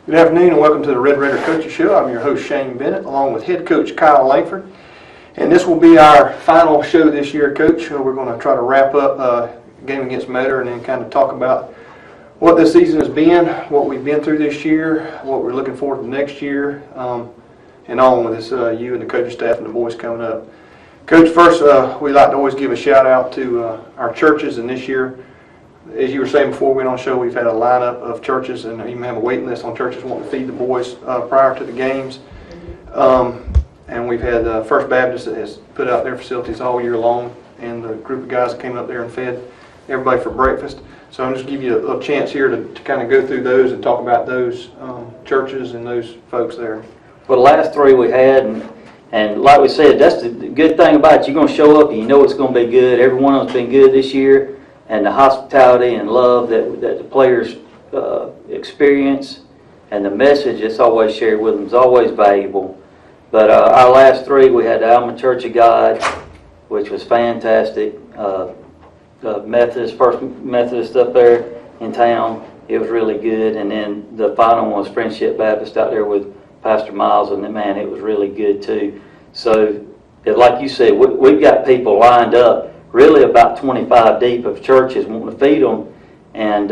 Good afternoon and welcome to the Red Raider Coaches Show. I'm your host Shane Bennett along with head coach Kyle Langford. And this will be our final show this year, Coach. We're going to try to wrap up game against Motor and then kind of talk about what this season has been, what we've been through this year, what we're looking forward to next year, and on with this you and the coaching staff and the boys coming up. Coach, first we like to always give a shout out to our churches, and this year, as you were saying before we went on show, we've had a lineup of churches and even have a waiting list on churches wanting to feed the boys prior to the games. And we've had First Baptist that has put out their facilities all year long, and the group of guys that came up there and fed everybody for breakfast. So I'll just give you a little chance here to kind of go through those and talk about those churches and those folks there. Well, the last three we had, and like we said, that's the good thing about it. You're going to show up and you know it's going to be good. Every one of them's been good this year. And the hospitality and love that the players experience and the message that's always shared with them is always valuable. But our last three, we had the Alma Church of God, which was fantastic. First Methodist up there in town, it was really good. And then the final one was Friendship Baptist out there with Pastor Miles, and man, it was really good too. So, like you said, we've got people lined up, really about 25 deep of churches wanting to feed them, and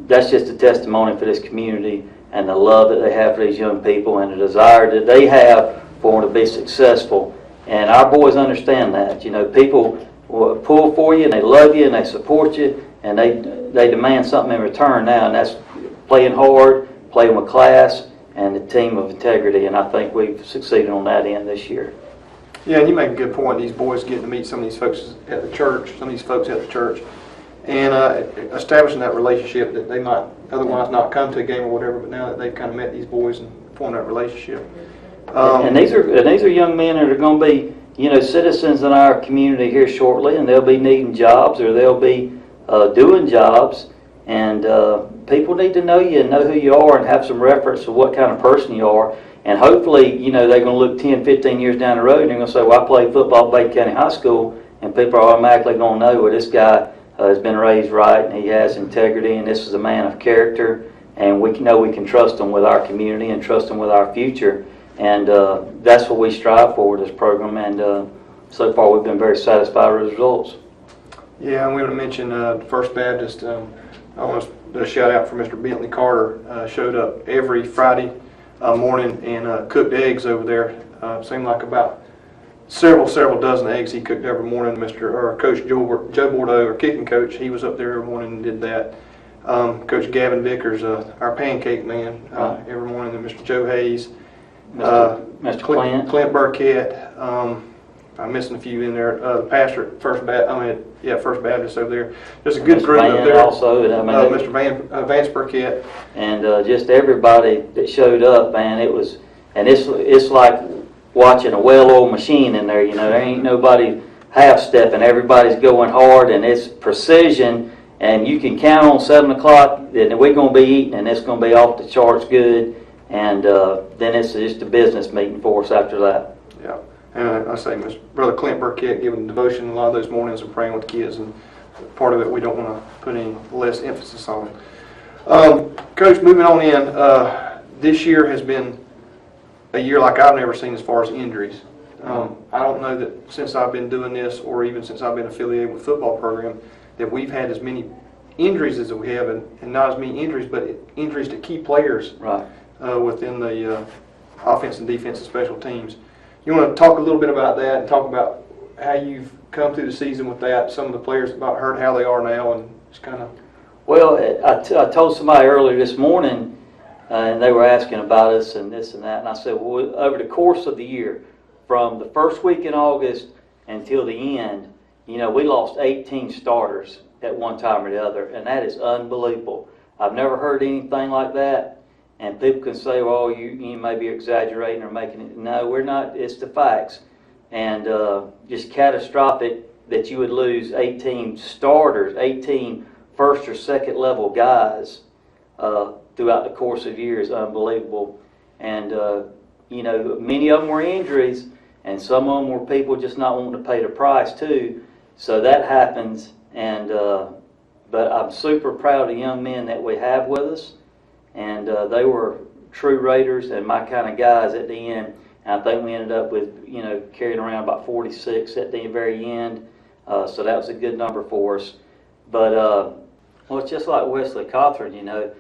that's just a testimony for this community and the love that they have for these young people and the desire that they have for them to be successful. And our boys understand that. You know, people will pull for you and they love you and they support you, and they demand something in return now, and that's playing hard, playing with class, and a team of integrity, and I think we've succeeded on that end this year. Yeah, and you make a good point. These boys getting to meet some of these folks at the church, and establishing that relationship that they might otherwise not come to a game or whatever. But now that they've kind of met these boys and formed that relationship, and these are young men that are going to be, you know, citizens in our community here shortly, and they'll be needing jobs or they'll be doing jobs, and people need to know you and know who you are and have some reference to what kind of person you are. And hopefully, you know, they're going to look 10, 15 years down the road and they're going to say, well, I played football at Baker County High School, and people are automatically going to know, well, this guy has been raised right and he has integrity and this is a man of character, and we know we can trust him with our community and trust him with our future. And that's what we strive for with this program, and so far we've been very satisfied with the results. Yeah, I'm going to mention First Baptist. I want to shout out for Mr. Bentley Carter. Showed up every Friday morning and cooked eggs over there. Seemed like about several dozen eggs he cooked every morning. Coach Joe Bordeaux, our kicking coach, he was up there every morning and did that. Coach Gavin Vickers, our pancake man, every morning. And Mr. Joe Hayes, Mr. Clint Burkett. I'm missing a few in there. The pastor at First Baptist over there. Just a good Mr. group Van up there. Also, Mr. Vance Burkett. And just everybody that showed up, man, it's like watching a well-oiled machine in there. You know, there ain't nobody half-stepping. Everybody's going hard, and it's precision. And you can count on 7 o'clock that we're going to be eating, and it's going to be off the charts good. And then it's just a business meeting for us after that. Yeah. And I say, Brother Clint Burkett giving devotion a lot of those mornings and praying with kids, and part of it we don't want to put any less emphasis on. Coach, moving on in, this year has been a year like I've never seen as far as injuries. I don't know that since I've been doing this, or even since I've been affiliated with the football program, that we've had as many injuries as we have, and not as many injuries, but injuries to key players within the offense and defense and special teams. You want to talk a little bit about that and talk about how you've come through the season with that, some of the players about hurt, how they are now, and just kind of... Well, I told somebody earlier this morning, and they were asking about us and this and that, and I said, well, over the course of the year, from the first week in August until the end, you know, we lost 18 starters at one time or the other, and that is unbelievable. I've never heard anything like that. And people can say, well, you may be exaggerating or making it. No, we're not. It's the facts. And just catastrophic that you would lose 18 starters, 18 first or second level guys throughout the course of years. Unbelievable. And, you know, many of them were injuries, and some of them were people just not wanting to pay the price too. So that happens. And but I'm super proud of the young men that we have with us. And they were true Raiders and my kind of guys at the end. And I think we ended up with, carrying around about 46 at the very end. So that was a good number for us. But, well, it's just like Wesley Cawthorn,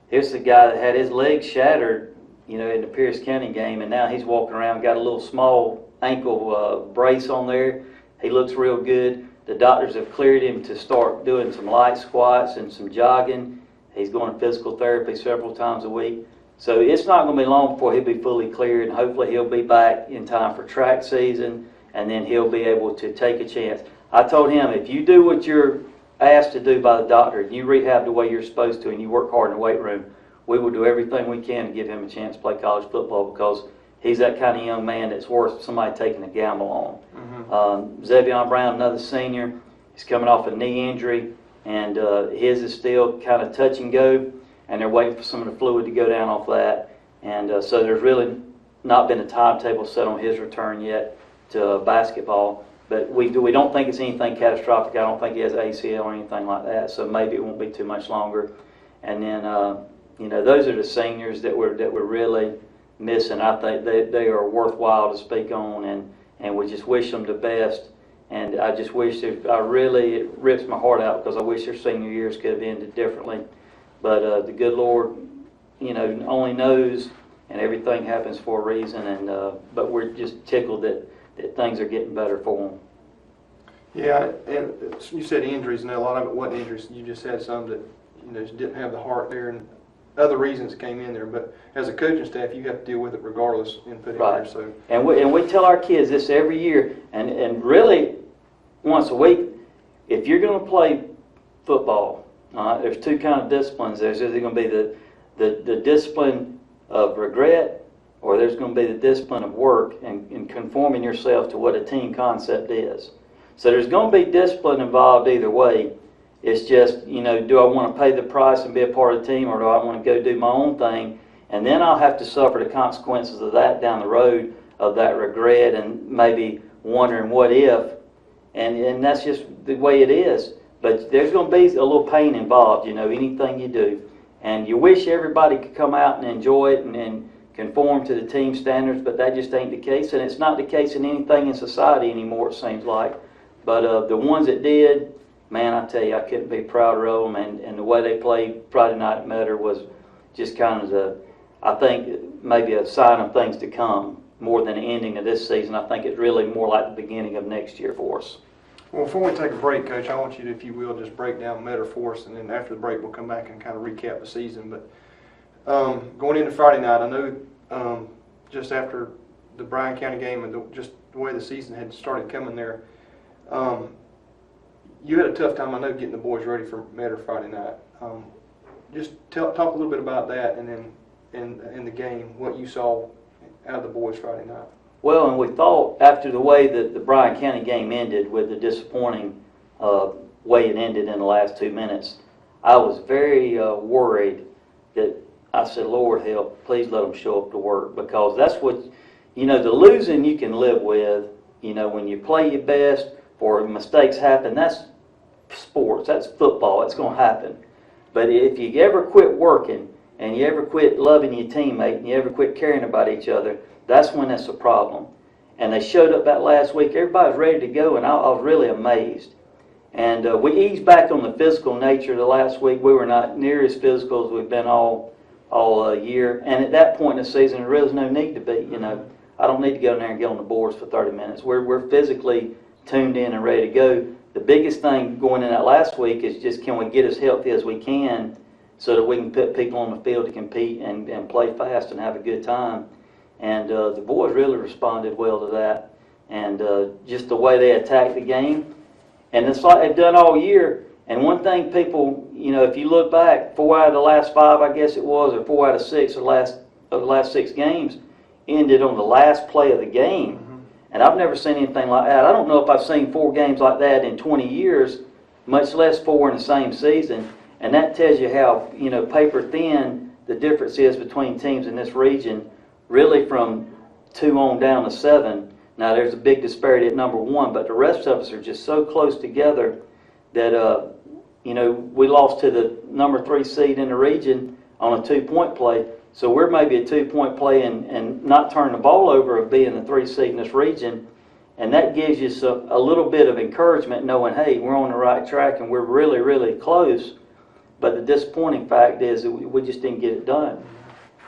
Here's the guy that had his leg shattered, in the Pierce County game, and now he's walking around, got a little small ankle brace on there. He looks real good. The doctors have cleared him to start doing some light squats and some jogging. He's going to physical therapy several times a week. So it's not going to be long before he'll be fully cleared, and hopefully he'll be back in time for track season, and then he'll be able to take a chance. I told him, if you do what you're asked to do by the doctor, and you rehab the way you're supposed to, and you work hard in the weight room, we will do everything we can to give him a chance to play college football, because he's that kind of young man that's worth somebody taking a gamble on. Zevion Brown, another senior, he's coming off a knee injury, and his is still kind of touch and go, and they're waiting for some of the fluid to go down off that. And so there's really not been a timetable set on his return yet to basketball. But we don't think it's anything catastrophic. I don't think he has ACL or anything like that, so maybe it won't be too much longer. And then, those are the seniors that we're really missing. I think they are worthwhile to speak on, and we just wish them the best. And I just wish it rips my heart out, because I wish their senior years could have ended differently. But the good Lord, only knows, and everything happens for a reason. And but we're just tickled that things are getting better for them. Yeah, and you said injuries, and a lot of it wasn't injuries. You just had some that just didn't have the heart there, and other reasons came in there. But as a coaching staff, you have to deal with it regardless and put it in there. So. And we tell our kids this every year, and really once a week, if you're going to play football, there's two kind of disciplines. There's either going to be the discipline of regret, or there's going to be the discipline of work and conforming yourself to what a team concept is. So there's going to be discipline involved either way. It's just, do I want to pay the price and be a part of the team, or do I want to go do my own thing? And then I'll have to suffer the consequences of that down the road, of that regret and maybe wondering what if. And that's just the way it is. But there's going to be a little pain involved, anything you do. And you wish everybody could come out and enjoy it and conform to the team standards, but that just ain't the case, and it's not the case in anything in society anymore, it seems like. But the ones that did, man, I tell you, I couldn't be prouder of them, and the way they played Friday night at Metter was just kind of I think maybe a sign of things to come more than the ending of this season. I think it's really more like the beginning of next year for us. Well, before we take a break, Coach, I want you to, if you will, just break down Metter for us, and then after the break we'll come back and kind of recap the season. But going into Friday night, I know just after the Bryan County game and just the way the season had started coming there, you had a tough time, I know, getting the boys ready for Metter Friday night. Just talk a little bit about that, and then in the game, what you saw out of the boys Friday night. Well, and we thought after the way that the Bryan County game ended, with the disappointing way it ended in the last 2 minutes, I was very worried that I said, Lord help, please let them show up to work, because that's what, the losing you can live with, when you play your best or mistakes happen, that's sports, that's football, it's going to happen. But if you ever quit working and you ever quit loving your teammate and you ever quit caring about each other, that's when that's a problem. And they showed up that last week, everybody was ready to go, and I was really amazed. And we eased back on the physical nature the last week. We were not near as physical as we've been all year. And at that point in the season, there was no need to be. I don't need to go in there and get on the boards for 30 minutes. We're physically tuned in and ready to go. The biggest thing going in that last week is just, can we get as healthy as we can so that we can put people on the field to compete and play fast and have a good time. And the boys really responded well to that. And just the way they attacked the game. And it's like they've done all year. And one thing people, if you look back, 4 out of the last 5, I guess it was, or 4 out of 6 of the last 6 games ended on the last play of the game. Mm-hmm. And I've never seen anything like that. I don't know if I've seen 4 games like that in 20 years, much less 4 in the same season. And that tells you how, paper thin the difference is between teams in this region, really from 2 on down to 7. Now, there's a big disparity at number 1, but the rest of us are just so close together that, we lost to the number 3 seed in the region on a 2-point play. So we're maybe a 2-point play and not turning the ball over of being the 3 seed in this region. And that gives you a little bit of encouragement knowing, hey, we're on the right track and we're really, really close. But the disappointing fact is that we just didn't get it done.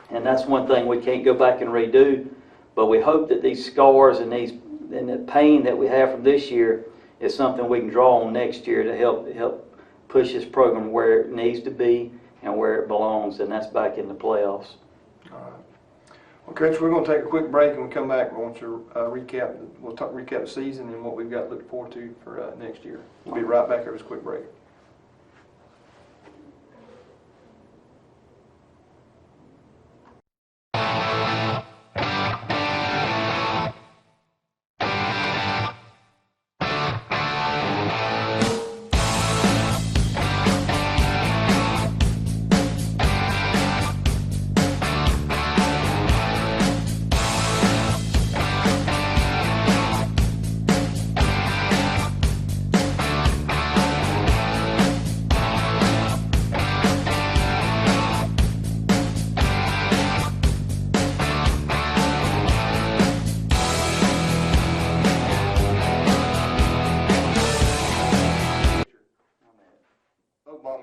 And that's one thing we can't go back and redo. But we hope that these scars and the pain that we have from this year is something we can draw on next year to help push this program where it needs to be and where it belongs, and that's back in the playoffs. All right. Well, Coach, we're going to take a quick break, and we come back. We want to recap. We'll recap the season and what we've got to look forward to for next year. We'll be right back after this quick break.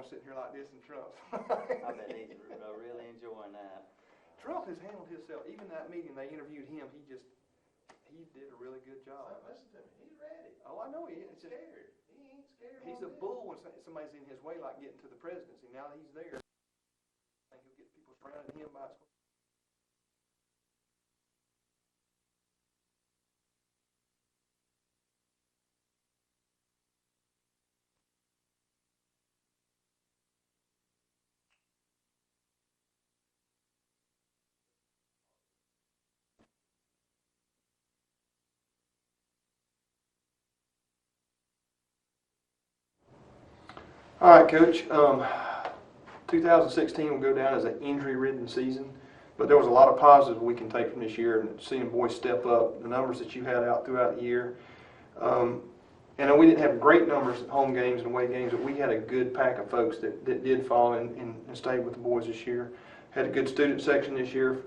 Sitting here like this in Trump. I bet he's really enjoying that. Trump has handled himself. Even that meeting they interviewed him, he did a really good job. Listen to me, he's ready. Oh, I know he is. He ain't scared. He's a bull when somebody's in his way, like getting to the presidency. Now that he's there, I think he'll get people surrounding him by his. All right, Coach. 2016 will go down as an injury-ridden season, but there was a lot of positives we can take from this year, and seeing boys step up, the numbers that you had out throughout the year. And we didn't have great numbers at home games and away games, but we had a good pack of folks that did follow and stayed with the boys this year. Had a good student section this year,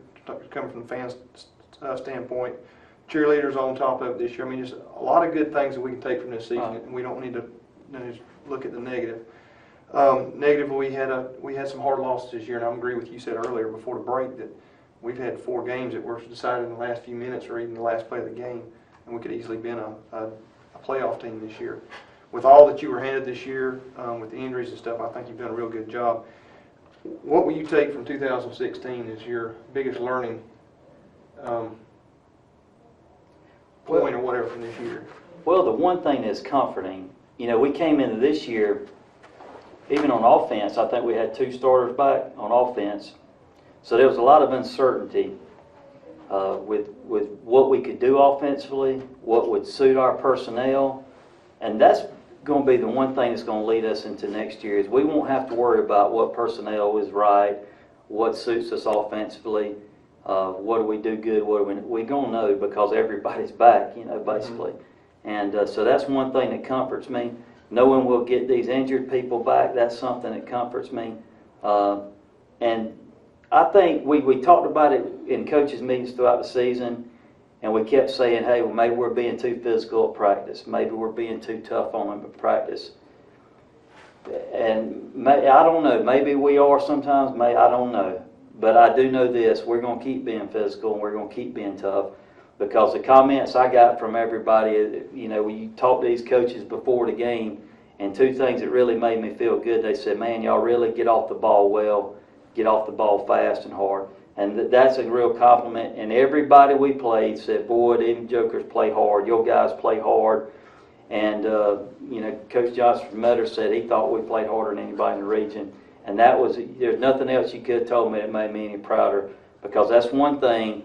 coming from the fans' standpoint. Cheerleaders on top of it this year. I mean, just a lot of good things that we can take from this season, and we don't need to look at the negative. Negative, we had some hard losses this year, and I agree with you said earlier before the break that we've had 4 games that were decided in the last few minutes or even the last play of the game, and we could easily been a playoff team this year. With all that you were handed this year, with the injuries and stuff, I think you've done a real good job. What will you take from 2016 as your biggest learning point or whatever from this year? Well, the one thing that's comforting, we came into this year, even on offense, I think we had 2 starters back on offense. So there was a lot of uncertainty with what we could do offensively, what would suit our personnel. And that's going to be the one thing that's going to lead us into next year is we won't have to worry about what personnel is right, what suits us offensively, what do we do good, we're going to know because everybody's back, basically. Mm-hmm. And so that's one thing that comforts me. Knowing we'll get these injured people back, that's something that comforts me. And I think we talked about it in coaches' meetings throughout the season, and we kept saying, hey, well, maybe we're being too physical at practice. Maybe we're being too tough on them at practice. And I don't know. Maybe we are sometimes. I don't know. But I do know this. We're going to keep being physical, and we're going to keep being tough. Because the comments I got from everybody, when you talk to these coaches before the game, and 2 things that really made me feel good, they said, man, y'all really get off the ball well, get off the ball fast and hard. And that's a real compliment. And everybody we played said, boy, them jokers play hard. Your guys play hard. And, Coach Johnson from Mutter said he thought we played harder than anybody in the region. And there's nothing else you could have told me that made me any prouder, because that's one thing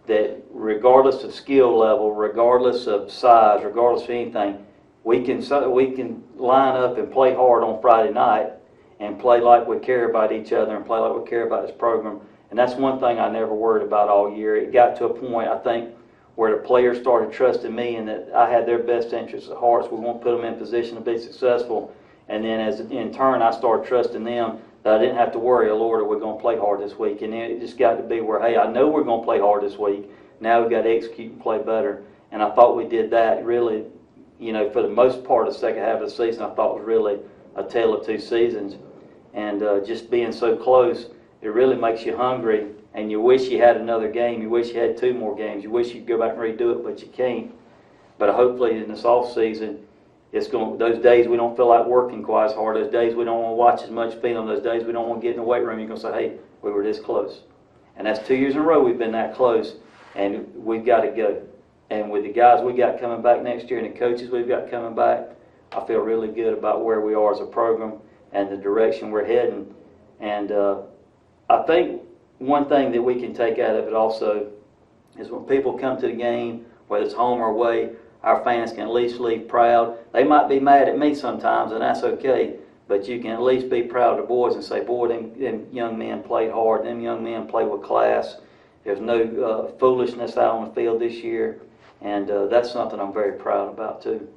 that regardless of skill level, regardless of size, regardless of anything, we can line up and play hard on Friday night and play like we care about each other and play like we care about this program. And that's one thing I never worried about all year. It got to a point, I think, where the players started trusting me and that I had their best interests at heart, so we won't put them in position to be successful. And then as in turn I started trusting them that I didn't have to worry, oh Lord, are we going to play hard this week? And then it just got to be where, hey, I know we're going to play hard this week. Now we've got to execute and play better. And I thought we did that really, for the most part of the second half of the season. I thought was really a tale of two seasons. And just being so close, it really makes you hungry. And you wish you had another game. You wish you had 2 more games. You wish you could go back and redo it, but you can't. But hopefully in this off season, those days we don't feel like working quite as hard, those days we don't want to watch as much film, those days we don't want to get in the weight room, you're going to say, hey, we were this close. And that's 2 years in a row we've been that close, and we've got to go. And with the guys we got coming back next year and the coaches we've got coming back, I feel really good about where we are as a program and the direction we're heading. And I think one thing that we can take out of it also is when people come to the game, whether it's home or away, our fans can at least leave proud. They might be mad at me sometimes, and that's okay, but you can at least be proud of the boys and say, boy, them young men played hard, them young men played with class. There's no foolishness out on the field this year, and that's something I'm very proud about too.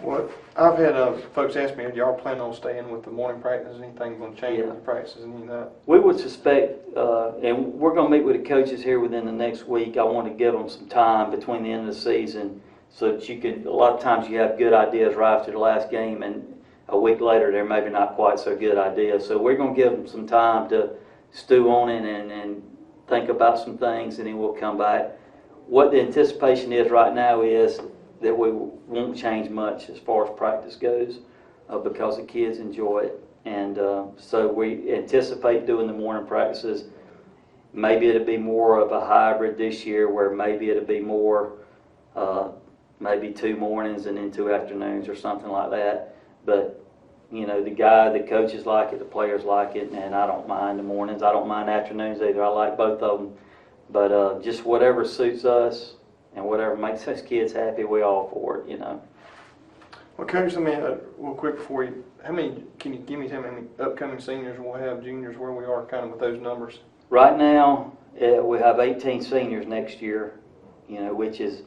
Well, I've had folks ask me, y'all plan on staying with the morning practice? Anything going to change with the practices and any of that? We would suspect, and we're going to meet with the coaches here within the next week. I want to give them some time between the end of the season so that you can, a lot of times you have good ideas right after the last game, and a week later they're maybe not quite so good ideas. So we're going to give them some time to stew on it and think about some things, and then we'll come back. What the anticipation is right now is that we won't change much as far as practice goes because the kids enjoy it. And so we anticipate doing the morning practices. Maybe it'll be more of a hybrid this year where maybe it'll be more, maybe 2 mornings and then 2 afternoons or something like that. But, the coaches like it, the players like it, and I don't mind the mornings. I don't mind afternoons either. I like both of them. But just whatever suits us, and whatever makes those kids happy, we all for it, Well, Coach, let me, real quick before you, can you give me how many upcoming seniors we'll have, juniors, where we are kind of with those numbers? Right now, we have 18 seniors next year, which is,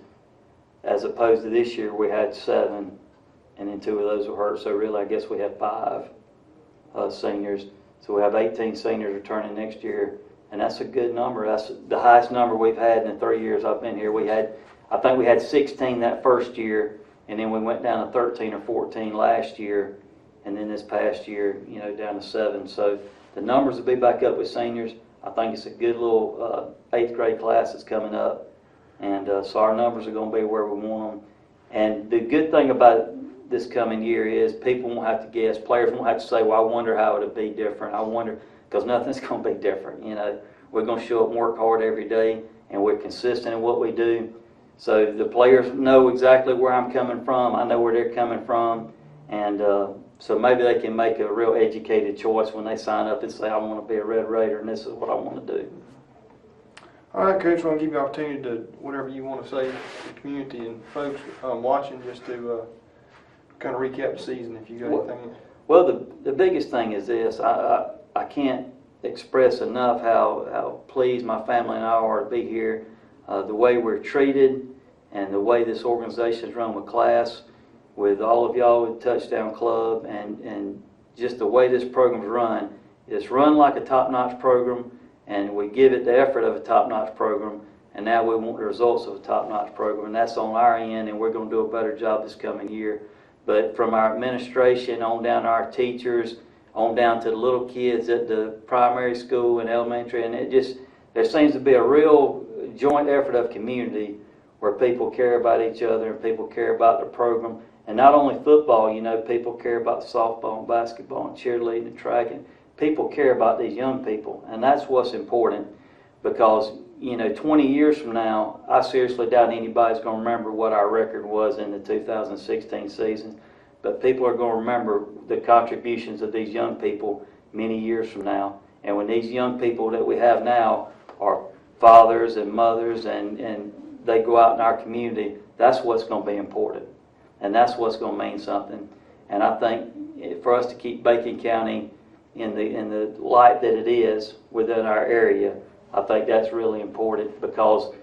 as opposed to this year, we had 7, and then 2 of those were hurt, so really I guess we have 5 seniors. So we have 18 seniors returning next year. And that's a good number. That's the highest number we've had in the 3 years I've been here. I think we had 16 that first year, and then we went down to 13 or 14 last year, and then this past year, down to 7. So the numbers will be back up with seniors. I think it's a good little 8th grade class that's coming up, and so our numbers are going to be where we want them. And the good thing about this coming year is people won't have to guess. Players won't have to say, well, I wonder how it would be different. I wonder, because nothing's going to be different. We're going to show up and work hard every day, and we're consistent in what we do. So the players know exactly where I'm coming from. I know where they're coming from, and so maybe they can make a real educated choice when they sign up and say, I want to be a Red Raider, and this is what I want to do. All right, Coach, I want to give you an opportunity to, whatever you want to say to the community and folks watching, just to kind of recap the season, if you got anything. Well, the biggest thing is this. I can't express enough how pleased my family and I are to be here. The way we're treated and the way this organization is run with class, with all of y'all with Touchdown Club, and just the way this program's run. It's run like a top-notch program, and we give it the effort of a top-notch program, and now we want the results of a top-notch program, and that's on our end, and we're going to do a better job this coming year. But from our administration on down to our teachers, on down to the little kids at the primary school and elementary, and there seems to be a real joint effort of community where people care about each other and people care about the program. And not only football, people care about softball and basketball and cheerleading and track, and people care about these young people, and that's what's important, because 20 years from now, I seriously doubt anybody's going to remember what our record was in the 2016 season. But people are going to remember the contributions of these young people many years from now. And when these young people that we have now are fathers and mothers and they go out in our community, that's what's going to be important. And that's what's going to mean something. And I think for us to keep Bacon County in the light that it is within our area, I think that's really important, because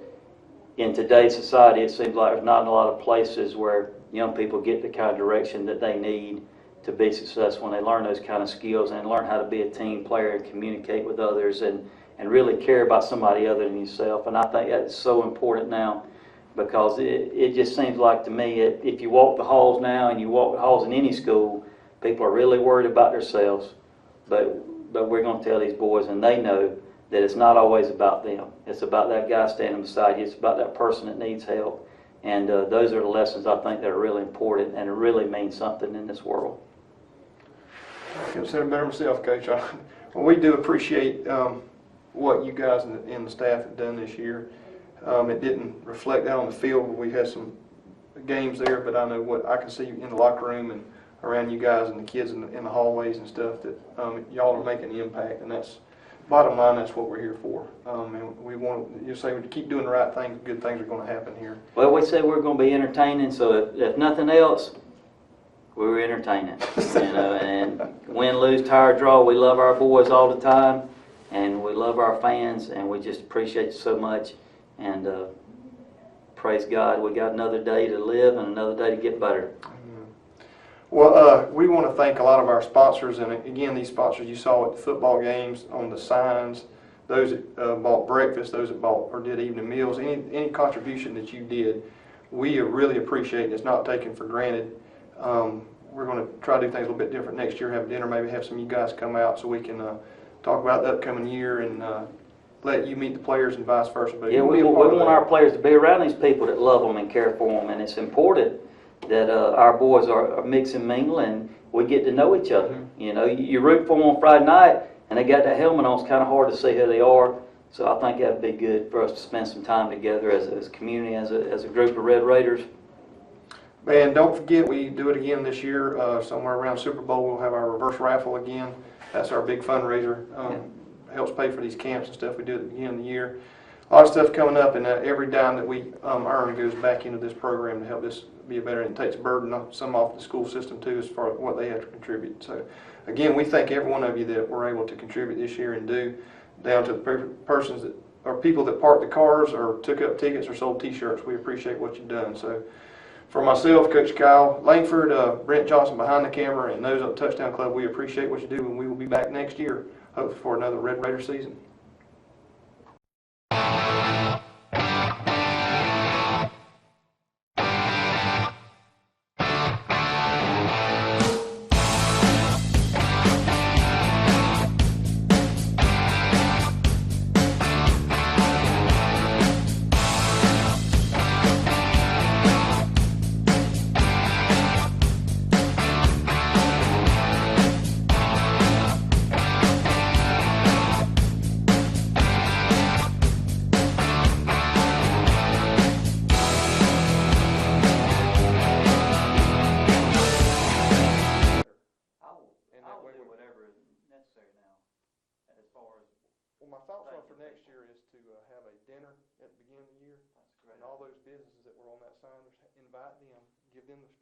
in today's society, it seems like there's not a lot of places where young people get the kind of direction that they need to be successful, and they learn those kind of skills and learn how to be a team player and communicate with others and really care about somebody other than yourself. And I think that's so important now, because it just seems like to me, if you walk the halls now and you walk the halls in any school, people are really worried about themselves. But we're going to tell these boys, and they know, that it's not always about them. It's about that guy standing beside you. It's about that person that needs help. And those are the lessons I think that are really important and really mean something in this world. I couldn't say it better myself, Coach. Well, we do appreciate what you guys and the staff have done this year. It didn't reflect out on the field. We had some games there, but I know what I can see in the locker room and around you guys and the kids in the hallways and stuff, that y'all are making an impact, and that's bottom line. That's what we're here for. And we want you say we keep doing the right things. Good things are going to happen here. Well, we say we're going to be entertaining, so if nothing else, we were entertaining. And win, lose, tie, or draw, we love our boys all the time, and we love our fans, and we just appreciate you so much. And praise God, we got another day to live and another day to get better. Well, we want to thank a lot of our sponsors, and again, these sponsors you saw at the football games, on the signs, those that bought breakfast, those that bought or did evening meals, any contribution that you did, we really appreciate it. It's not taken for granted. We're going to try to do things a little bit different next year, have dinner, maybe have some of you guys come out so we can talk about the upcoming year and let you meet the players and vice versa. But yeah, we want our players to be around these people that love them and care for them, and it's important that our boys are mix and mingle, and we get to know each other. Mm-hmm. You know, you root for them on Friday night, and they got that helmet on. It's kind of hard to see who they are. So I think that'd be good for us to spend some time together as a community, as a group of Red Raiders. And don't forget, we do it again this year. Somewhere around Super Bowl, we'll have our reverse raffle again. That's our big fundraiser. Helps pay for these camps and stuff we do at the beginning of the year. A lot of stuff coming up, and every dime that we earn goes back into this program to help this be a better, and it takes a burden some off the school system too, as far as what they have to contribute. So again, we thank every one of you that were able to contribute this year and do, down to the persons that or people that parked the cars or took up tickets or sold t-shirts. We appreciate what you've done. So for myself, Coach Kyle Langford, Brent Johnson behind the camera, and those at Touchdown Club, we appreciate what you do, and we will be back next year, hopefully for another Red Raider season. Well, my thoughts are for next year is to have a dinner at the beginning of the year, and all those businesses that were on that sign, invite them, give them the